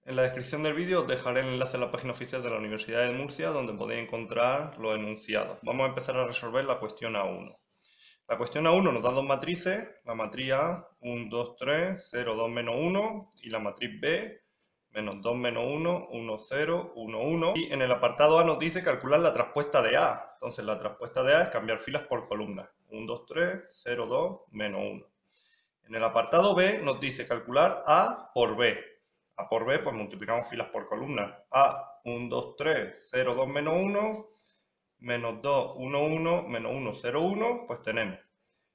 En la descripción del vídeo os dejaré el enlace a la página oficial de la Universidad de Murcia donde podéis encontrar los enunciados. Vamos a empezar a resolver la cuestión A1. La cuestión A1 nos da dos matrices, la matriz A, 1, 2, 3, 0, 2, menos 1, y la matriz B, menos 2, menos 1, 1, 0, 1, 1. Y en el apartado A nos dice calcular la traspuesta de A. Entonces la traspuesta de A es cambiar filas por columnas. 1, 2, 3, 0, 2, menos 1. En el apartado B nos dice calcular A por B. A por B, pues multiplicamos filas por columnas. A, 1, 2, 3, 0, 2, menos 1, menos 2, 1, 1, menos 1, 0, 1, pues tenemos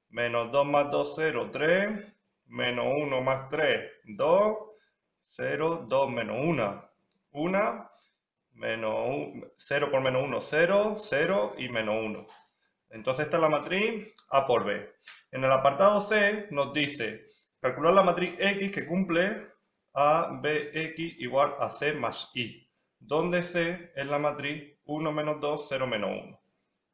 menos 2 más 2, 0, 3, menos 1 más 3, 2, 0, 2 menos 1, 1, menos 0 por menos 1, 0, 0 y menos 1. Entonces esta es la matriz A por B. En el apartado C nos dice calcular la matriz X que cumple A, B, X igual a C más Y, donde C es la matriz 1 menos 2, 0 menos 1.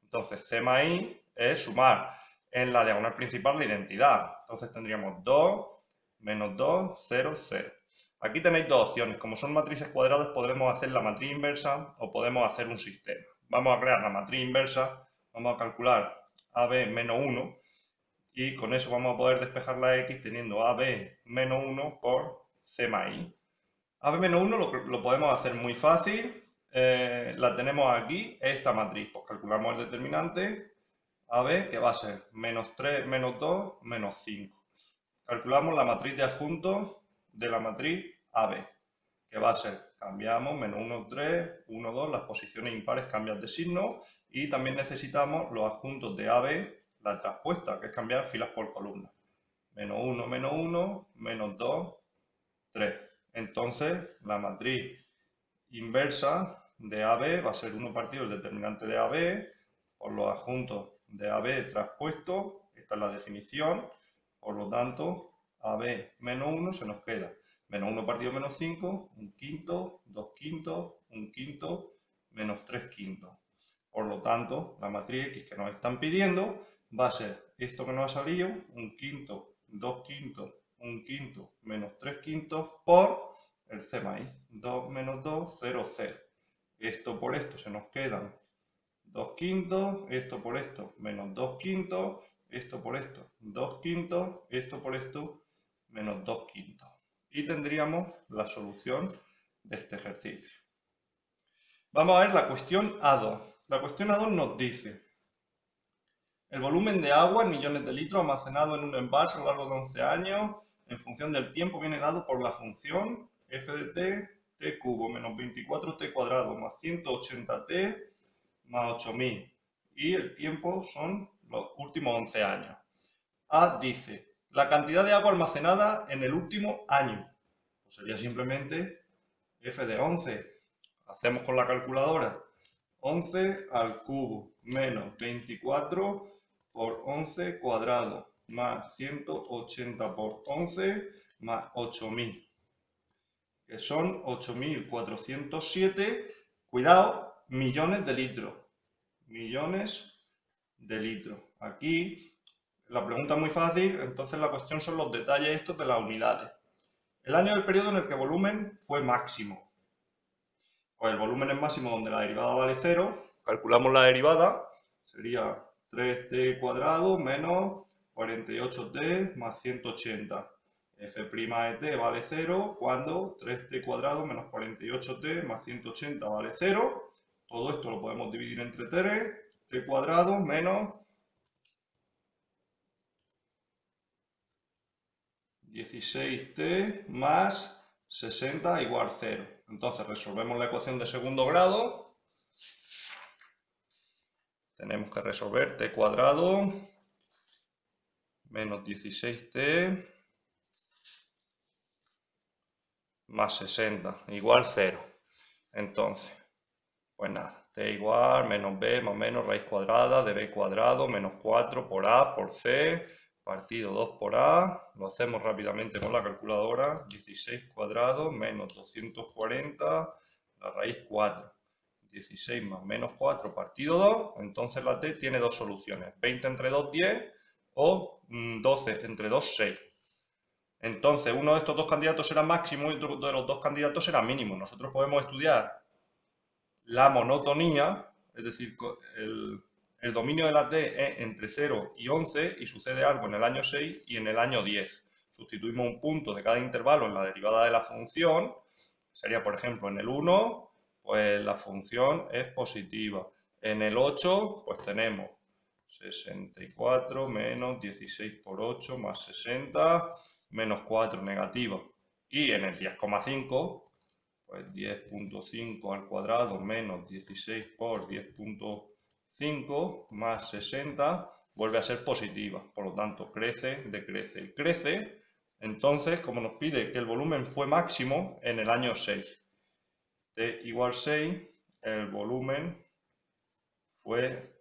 Entonces C más Y es sumar en la diagonal principal la identidad. Entonces tendríamos 2 menos 2, 0, 0. Aquí tenéis dos opciones. Como son matrices cuadradas podremos hacer la matriz inversa o podemos hacer un sistema. Vamos a crear la matriz inversa. Vamos a calcular AB menos 1 y con eso vamos a poder despejar la X teniendo AB menos 1 por C más Y. AB menos 1 lo podemos hacer muy fácil. La tenemos aquí, esta matriz. Pues calculamos el determinante AB, que va a ser menos 3 menos 2 menos 5. Calculamos la matriz de adjuntos de la matriz AB, que va a ser, cambiamos, menos 1, 3, 1, 2, las posiciones impares cambian de signo, y también necesitamos los adjuntos de AB, la traspuesta, que es cambiar filas por columna. Menos 1, menos 2, 3. Entonces, la matriz inversa de AB va a ser 1 partido el determinante de AB por los adjuntos de AB traspuesto. Esta es la definición. Por lo tanto, AB menos 1 se nos queda menos 1 partido menos 5, 1 quinto, 2 quintos, 1 quinto, menos 3 quintos. Por lo tanto, la matriz X que nos están pidiendo va a ser esto que nos ha salido, 1 quinto, 2 quintos, 1 quinto, menos 3 quintos por el C más I. 2 menos 2, 0, 0. Esto por esto se nos quedan 2 quintos, esto por esto menos 2 quintos, esto por esto 2 quintos, esto por esto menos 2 quintos. Y tendríamos la solución de este ejercicio. Vamos a ver la cuestión A2. La cuestión A2 nos dice el volumen de agua en millones de litros almacenado en un embalse a lo largo de 11 años en función del tiempo viene dado por la función f de t, t cubo menos 24t cuadrado más 180t más 8000. Y el tiempo son los últimos 11 años. A dice la cantidad de agua almacenada en el último año. Pues sería simplemente f de 11. Hacemos con la calculadora 11 al cubo menos 24 por 11 cuadrado más 180 por 11 más 8000, que son 8407, cuidado, millones de litros. Millones de litros. Aquí la pregunta es muy fácil, entonces la cuestión son los detalles estos de las unidades. El año del periodo en el que el volumen fue máximo. Pues el volumen es máximo donde la derivada vale 0. Calculamos la derivada, sería 3t cuadrado menos 48t más 180. F' de t vale 0 cuando 3t cuadrado menos 48t más 180 vale 0. Todo esto lo podemos dividir entre 3, t cuadrado menos 16t más 60 igual 0. Entonces resolvemos la ecuación de segundo grado. Tenemos que resolver t cuadrado menos 16t más 60 igual 0. Entonces, pues nada, t igual menos b más menos raíz cuadrada de b cuadrado menos 4 por a por c partido 2 por a. Lo hacemos rápidamente con la calculadora. 16 cuadrado menos 240, la raíz 4. 16 más menos 4 partido 2, entonces la t tiene dos soluciones. 20 entre 2, 10 o 12 entre 2, 6. Entonces, uno de estos dos candidatos será máximo y otro de los dos candidatos será mínimo. Nosotros podemos estudiar la monotonía, es decir, el dominio de la t es entre 0 y 11 y sucede algo en el año 6 y en el año 10. Sustituimos un punto de cada intervalo en la derivada de la función. Sería, por ejemplo, en el 1, pues la función es positiva. En el 8, pues tenemos 64 menos 16 por 8 más 60 menos 4 negativa. Y en el 10,5, pues 10.5 al cuadrado menos 16 por 10.5 más 60 vuelve a ser positiva. Por lo tanto, crece, decrece y crece. Entonces, como nos pide que el volumen fue máximo en el año 6, t igual 6, el volumen fue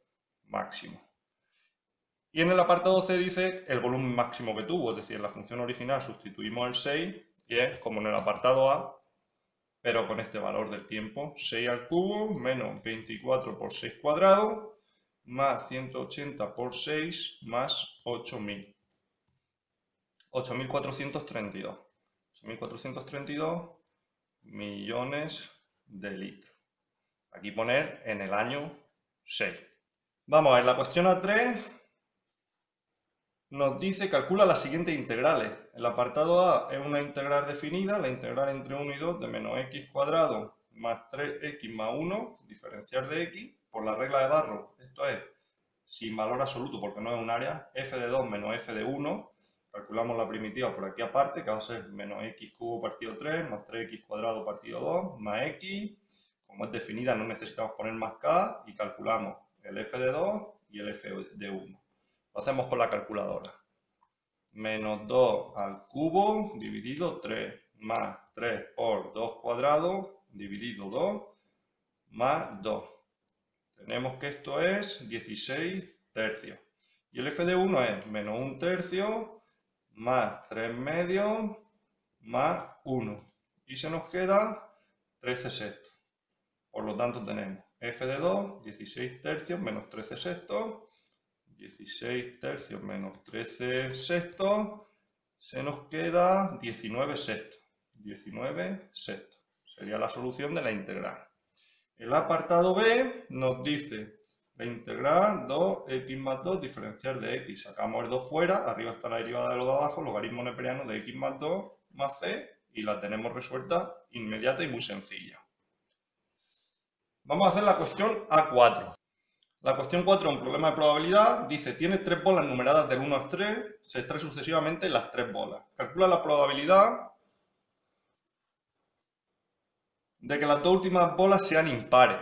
máximo. Y en el apartado C dice el volumen máximo que tuvo, es decir, en la función original sustituimos el 6 y es como en el apartado A, pero con este valor del tiempo, 6 al cubo menos 24 por 6 cuadrado más 180 por 6 más 8.000. 8.432. 8.432 millones de litros. Aquí poner en el año 6. Vamos a ver, la cuestión A3 nos dice calcula las siguientes integrales. El apartado A es una integral definida, la integral entre 1 y 2 de menos x cuadrado más 3x más 1, diferencial de x, por la regla de Barrow. Esto es sin valor absoluto porque no es un área, f de 2 menos f de 1. Calculamos la primitiva por aquí aparte, que va a ser menos x cubo partido 3 más 3x cuadrado partido 2 más x. Como es definida no necesitamos poner más k y calculamos el f de 2 y el f de 1. Lo hacemos con la calculadora. Menos 2 al cubo dividido 3 más 3 por 2 cuadrado dividido 2 más 2. Tenemos que esto es 16 tercios. Y el f de 1 es menos 1 tercio más 3 medios más 1. Y se nos queda 13 sextos. Por lo tanto tenemos f de 2, 16 tercios menos 13 sextos. 16 tercios menos 13 sextos, se nos queda 19 sextos. 19 sextos. Sería la solución de la integral. El apartado B nos dice la integral 2x más 2 diferencial de x. Sacamos el 2 fuera, arriba está la derivada de lo de abajo, logaritmo neperiano de x más 2 más c, y la tenemos resuelta inmediata y muy sencilla. Vamos a hacer la cuestión A4. La cuestión 4 es un problema de probabilidad. Dice, tiene 3 bolas numeradas del 1 al 3, se extrae sucesivamente las 3 bolas. Calcula la probabilidad de que las dos últimas bolas sean impares.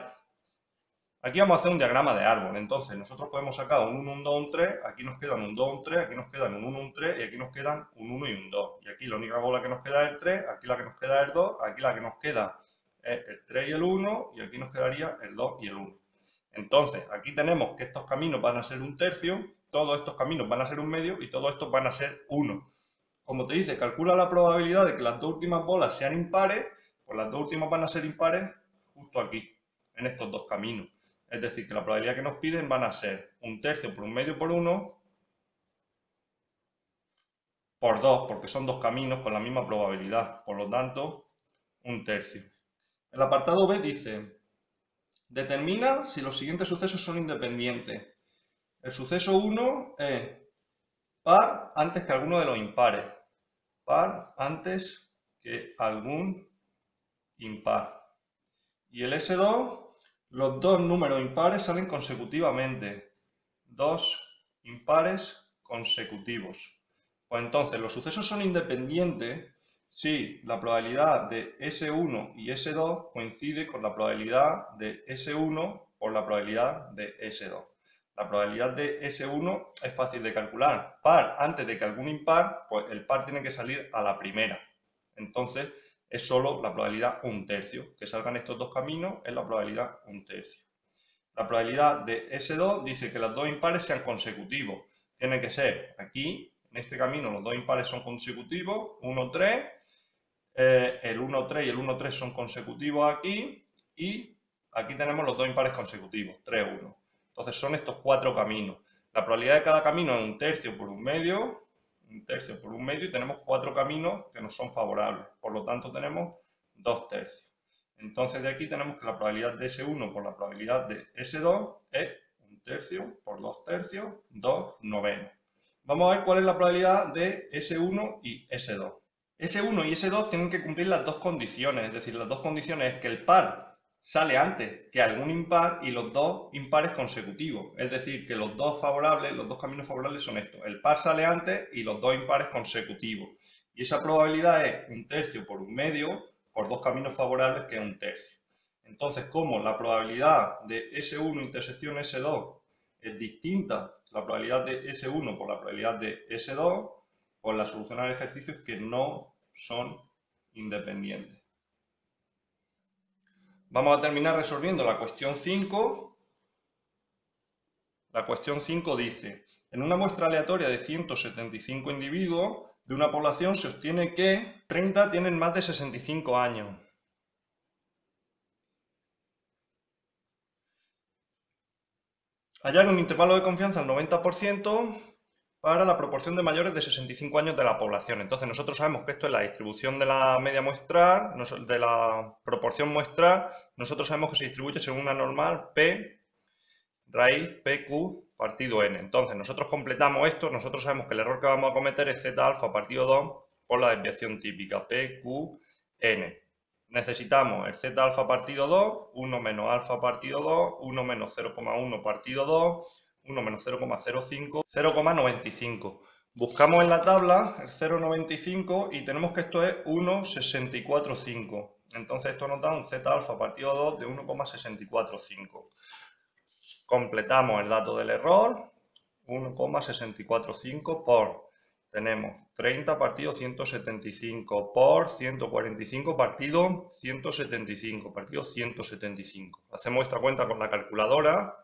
Aquí vamos a hacer un diagrama de árbol. Entonces, nosotros podemos sacar un 1, un 2, un 3, aquí nos quedan un 2, un 3, aquí nos quedan un 1, un 3, y aquí nos quedan un 1 y un 2. Y aquí la única bola que nos queda es el 3, aquí la que nos queda es el 2, aquí la que nos queda es el 3 y el 1, y aquí nos quedaría el 2 y el 1. Entonces, aquí tenemos que estos caminos van a ser un tercio, todos estos caminos van a ser un medio y todos estos van a ser 1. Como te dice, calcula la probabilidad de que las dos últimas bolas sean impares, pues las dos últimas van a ser impares justo aquí, en estos dos caminos. Es decir, que la probabilidad que nos piden van a ser un tercio por un medio por 1 por 2, porque son dos caminos con la misma probabilidad. Por lo tanto, un tercio. El apartado B dice, determina si los siguientes sucesos son independientes. El suceso 1 es par antes que alguno de los impares. Par antes que algún impar. Y el S2, los dos números impares salen consecutivamente. Dos impares consecutivos. Pues entonces, los sucesos son independientes si la probabilidad de S1 y S2 coincide con la probabilidad de S1 por la probabilidad de S2. La probabilidad de S1 es fácil de calcular. Par antes de que algún impar, pues el par tiene que salir a la primera. Entonces, es solo la probabilidad un tercio. Que salgan estos dos caminos es la probabilidad un tercio. La probabilidad de S2 dice que los dos impares sean consecutivos. Tiene que ser aquí, en este camino, los dos impares son consecutivos, 1, 3. El 1, 3 y el 1, 3 son consecutivos aquí. Y aquí tenemos los dos impares consecutivos, 3, 1. Entonces son estos cuatro caminos. La probabilidad de cada camino es un tercio por un medio. 1 tercio por 1 medio y tenemos 4 caminos que nos son favorables. Por lo tanto, tenemos 2 tercios. Entonces, de aquí tenemos que la probabilidad de S1 por la probabilidad de S2 es 1 tercio por 2 tercios, 2 novenos. Vamos a ver cuál es la probabilidad de S1 y S2. S1 y S2 tienen que cumplir las dos condiciones, es decir, las dos condiciones es que el par sale antes que algún impar y los dos impares consecutivos. Es decir, que los dos caminos favorables son estos. El par sale antes y los dos impares consecutivos. Y esa probabilidad es 1 tercio por 1 medio por dos caminos favorables, que es 1 tercio. Entonces, como la probabilidad de S1 intersección S2 es distinta, la probabilidad de S1 por la probabilidad de S2, pues la solución al ejercicio es que no son independientes. Vamos a terminar resolviendo la cuestión 5. La cuestión 5 dice: en una muestra aleatoria de 175 individuos de una población se obtiene que 30 tienen más de 65 años. Hallar un intervalo de confianza al 90% para la proporción de mayores de 65 años de la población. Entonces nosotros sabemos que esto es la distribución de la media muestral, de la proporción muestral. Nosotros sabemos que se distribuye según una normal P raíz PQ partido N. Entonces nosotros completamos esto, nosotros sabemos que el error que vamos a cometer es Z alfa partido 2 por la desviación típica PQN. Necesitamos el Z alfa partido 2, 1 menos alfa partido 2, 1 menos 0,1 partido 2, 1 menos 0,05, 0,95. Buscamos en la tabla el 0,95 y tenemos que esto es 1,645. Entonces esto nos da un Z alfa partido 2 de 1,645. Completamos el dato del error, 1,645 por, tenemos 30 partido 175 por 145 partido 175, partido 175. Hacemos esta cuenta con la calculadora,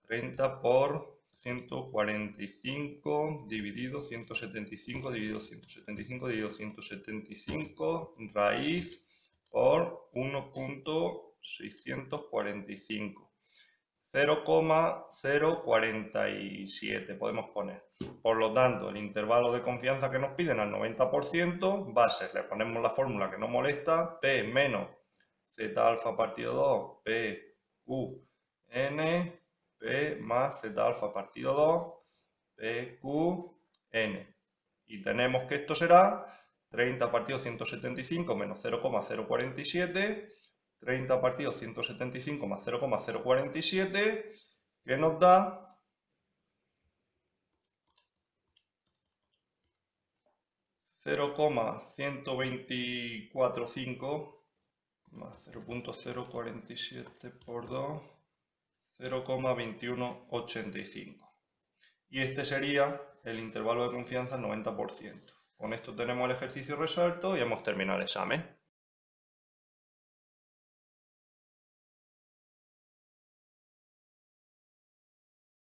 30 por 145 dividido 175 dividido 175 dividido 175 raíz por 1.645. 0,047 podemos poner. Por lo tanto, el intervalo de confianza que nos piden al 90% va a ser, le ponemos la fórmula que no molesta, P menos Z alfa partido 2, P, Q, N, P más Z alfa partido 2, P, Q, N. Y tenemos que esto será 30 partido 175 menos 0,047, 30 partido 175 más 0,047, que nos da 0,1245 más 0,047 por 2, 0,2185. Y este sería el intervalo de confianza al 90%. Con esto tenemos el ejercicio resuelto y hemos terminado el examen.